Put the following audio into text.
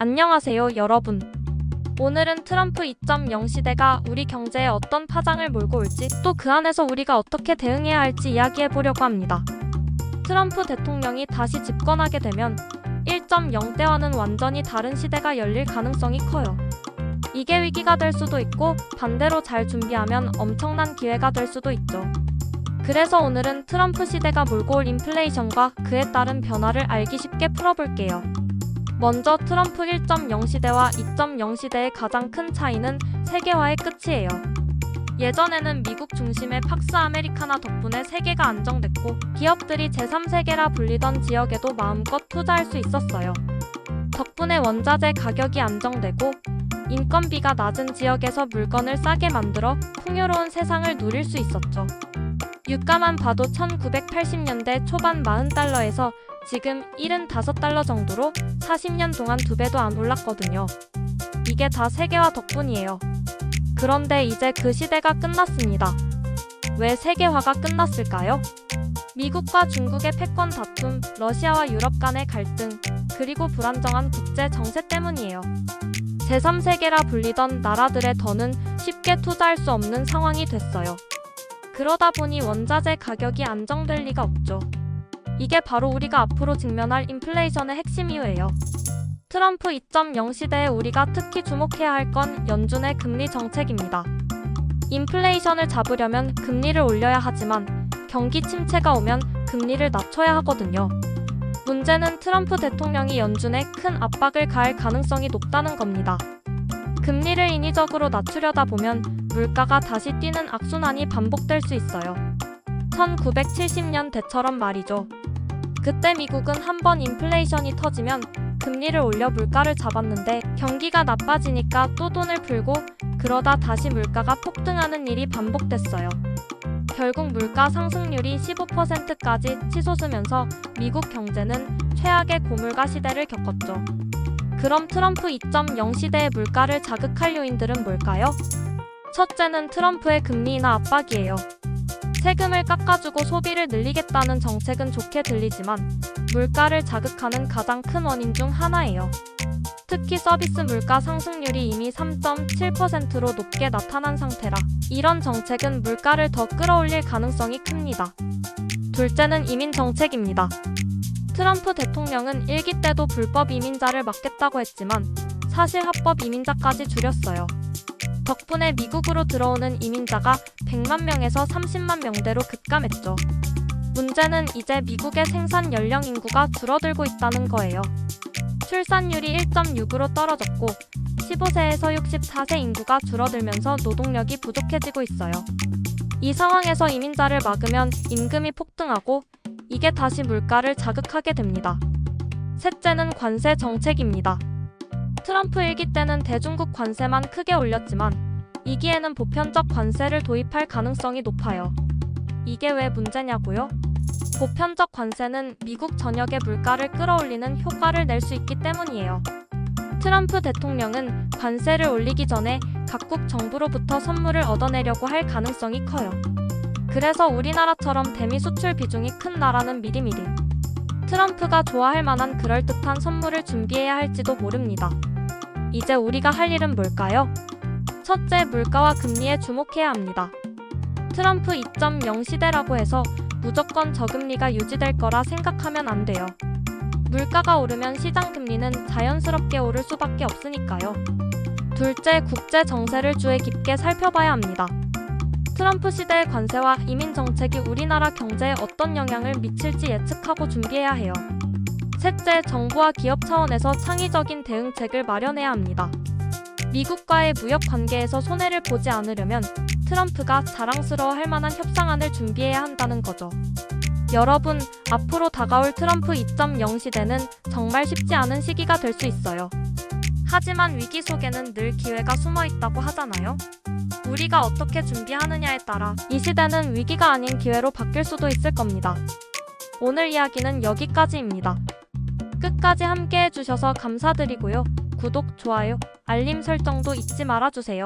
안녕하세요, 여러분. 오늘은 트럼프 2.0 시대가 우리 경제에 어떤 파장을 몰고 올지, 또 그 안에서 우리가 어떻게 대응해야 할지 이야기해보려고 합니다. 트럼프 대통령이 다시 집권하게 되면 1.0 때와는 완전히 다른 시대가 열릴 가능성이 커요. 이게 위기가 될 수도 있고, 반대로 잘 준비하면 엄청난 기회가 될 수도 있죠. 그래서 오늘은 트럼프 시대가 몰고 올 인플레이션과 그에 따른 변화를 알기 쉽게 풀어볼게요. 먼저 트럼프 1.0 시대와 2.0 시대의 가장 큰 차이는 세계화의 끝이에요. 예전에는 미국 중심의 팍스 아메리카나 덕분에 세계가 안정됐고, 기업들이 제3세계라 불리던 지역에도 마음껏 투자할 수 있었어요. 덕분에 원자재 가격이 안정되고, 인건비가 낮은 지역에서 물건을 싸게 만들어 풍요로운 세상을 누릴 수 있었죠. 유가만 봐도 1980년대 초반 40달러에서 지금 75달러 정도로 40년 동안 2배도 안 올랐거든요. 이게 다 세계화 덕분이에요. 그런데 이제 그 시대가 끝났습니다. 왜 세계화가 끝났을까요? 미국과 중국의 패권 다툼, 러시아와 유럽 간의 갈등, 그리고 불안정한 국제 정세 때문이에요. 제3세계라 불리던 나라들의 더는 쉽게 투자할 수 없는 상황이 됐어요. 그러다 보니 원자재 가격이 안정될 리가 없죠. 이게 바로 우리가 앞으로 직면할 인플레이션의 핵심 이유예요. 트럼프 2.0 시대에 우리가 특히 주목해야 할 건 연준의 금리 정책입니다. 인플레이션을 잡으려면 금리를 올려야 하지만 경기 침체가 오면 금리를 낮춰야 하거든요. 문제는 트럼프 대통령이 연준에 큰 압박을 가할 가능성이 높다는 겁니다. 금리를 인위적으로 낮추려다 보면 물가가 다시 뛰는 악순환이 반복될 수 있어요. 1970년대처럼 말이죠. 그때 미국은 한번 인플레이션이 터지면 금리를 올려 물가를 잡았는데 경기가 나빠지니까 또 돈을 풀고 그러다 다시 물가가 폭등하는 일이 반복됐어요. 결국 물가 상승률이 15%까지 치솟으면서 미국 경제는 최악의 고물가 시대를 겪었죠. 그럼 트럼프 2.0 시대의 물가를 자극할 요인들은 뭘까요? 첫째는 트럼프의 금리 인하 압박이에요. 세금을 깎아주고 소비를 늘리겠다는 정책은 좋게 들리지만 물가를 자극하는 가장 큰 원인 중 하나예요. 특히 서비스 물가 상승률이 이미 3.7%로 높게 나타난 상태라 이런 정책은 물가를 더 끌어올릴 가능성이 큽니다. 둘째는 이민 정책입니다. 트럼프 대통령은 1기 때도 불법 이민자를 막겠다고 했지만 사실 합법 이민자까지 줄였어요. 덕분에 미국으로 들어오는 이민자가 100만 명에서 30만 명대로 급감했죠. 문제는 이제 미국의 생산 연령 인구가 줄어들고 있다는 거예요. 출산율이 1.6으로 떨어졌고 15세에서 64세 인구가 줄어들면서 노동력이 부족해지고 있어요. 이 상황에서 이민자를 막으면 임금이 폭등하고 이게 다시 물가를 자극하게 됩니다. 셋째는 관세 정책입니다. 트럼프 1기 때는 대중국 관세만 크게 올렸지만 2기에는 보편적 관세를 도입할 가능성이 높아요. 이게 왜 문제냐고요? 보편적 관세는 미국 전역의 물가를 끌어올리는 효과를 낼 수 있기 때문이에요. 트럼프 대통령은 관세를 올리기 전에 각국 정부로부터 선물을 얻어내려고 할 가능성이 커요. 그래서 우리나라처럼 대미 수출 비중이 큰 나라는 미리미리 트럼프가 좋아할 만한 그럴듯한 선물을 준비해야 할지도 모릅니다. 이제 우리가 할 일은 뭘까요? 첫째, 물가와 금리에 주목해야 합니다. 트럼프 2.0 시대라고 해서 무조건 저금리가 유지될 거라 생각하면 안 돼요. 물가가 오르면 시장 금리는 자연스럽게 오를 수밖에 없으니까요. 둘째, 국제 정세를 주의 깊게 살펴봐야 합니다. 트럼프 시대의 관세와 이민 정책이 우리나라 경제에 어떤 영향을 미칠지 예측하고 준비해야 해요. 셋째, 정부와 기업 차원에서 창의적인 대응책을 마련해야 합니다. 미국과의 무역 관계에서 손해를 보지 않으려면 트럼프가 자랑스러워할 만한 협상안을 준비해야 한다는 거죠. 여러분, 앞으로 다가올 트럼프 2.0 시대는 정말 쉽지 않은 시기가 될 수 있어요. 하지만 위기 속에는 늘 기회가 숨어 있다고 하잖아요. 우리가 어떻게 준비하느냐에 따라 이 시대는 위기가 아닌 기회로 바뀔 수도 있을 겁니다. 오늘 이야기는 여기까지입니다. 끝까지 함께 해주셔서 감사드리고요. 구독, 좋아요, 알림 설정도 잊지 말아주세요.